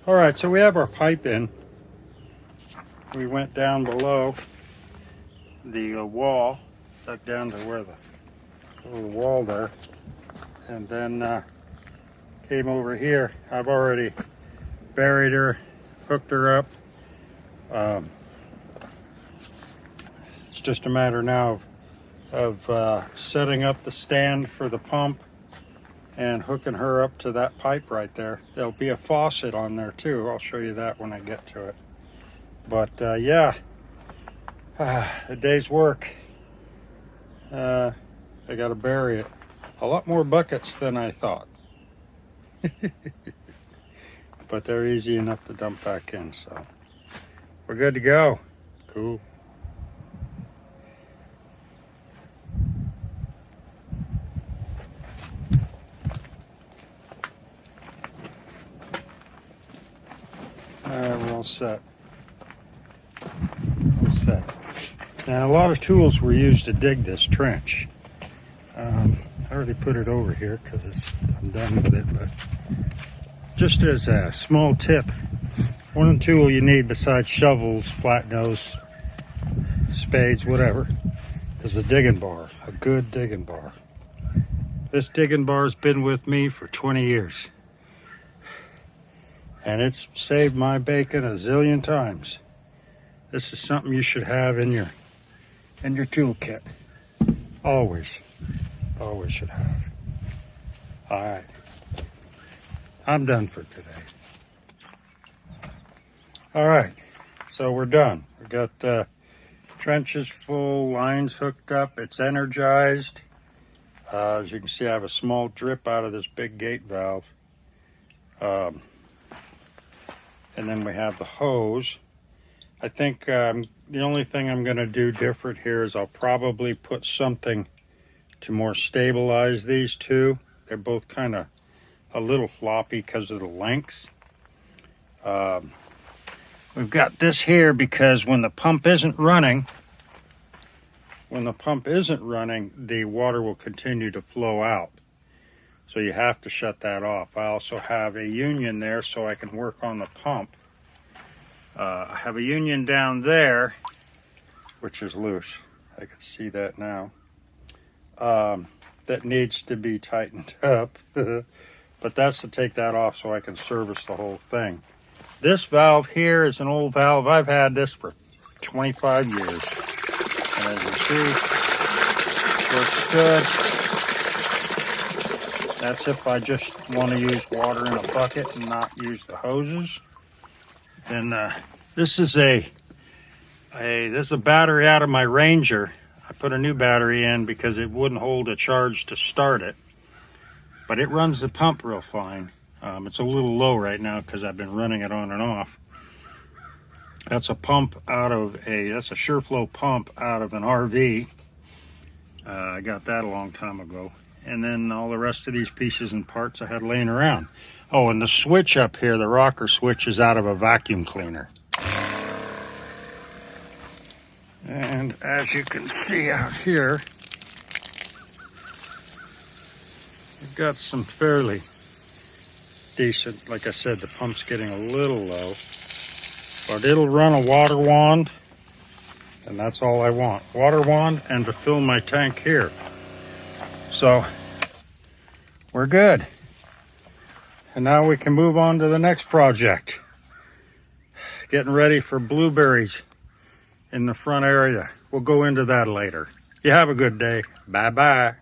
All right, so we have our pipe in. We went down below the wall, dug down to where the little wall there, and then came over here. I've already buried her, hooked her up. It's just a matter now of setting up the stand for the pump and hooking her up to that pipe right there. There'll be a faucet on there too. I'll show you that when I get to it. But yeah, a day's work. I gotta bury it. A lot more buckets than I thought. But they're easy enough to dump back in, so we're good to go. Cool. We're all set. All set. Now, a lot of tools were used to dig this trench. I already put it over here because I'm done with it, but just as a small tip, one tool you need besides shovels, flat nose, spades, whatever, is a digging bar, a good digging bar. This digging bar's been with me for 20 years. And it's saved my bacon a zillion times. This is something you should have in your toolkit. Always should have. All right, I'm done for today. All right, so we're done. We got the trenches full, lines hooked up. It's energized. As you can see, I have a small drip out of this big gate valve. And then we have the hose. I think the only thing I'm going to do different here is I'll probably put something to more stabilize these two. They're both kind of a little floppy because of the lengths. We've got this here because when the pump isn't running, the water will continue to flow out. So you have to shut that off. I also have a union there so I can work on the pump. I have a union down there, which is loose. I can see that now. That needs to be tightened up. But that's to take that off so I can service the whole thing. This valve here is an old valve. I've had this for 25 years. And as you see, works good. That's if I just want to use water in a bucket and not use the hoses. And this is a battery out of my Ranger. I put a new battery in because it wouldn't hold a charge to start it. But it runs the pump real fine. It's a little low right now because I've been running it on and off. That's a pump that's a SureFlow pump out of an RV. I got that a long time ago. And then all the rest of these pieces and parts I had laying around. Oh, and the switch up here, the rocker switch, is out of a vacuum cleaner. And as you can see out here, we've got some fairly decent, like I said, the pump's getting a little low. But it'll run a water wand, and that's all I want. Water wand and to fill my tank here. So we're good. And now we can move on to the next project. Getting ready for blueberries in the front area. We'll go into that later. You have a good day. Bye-bye.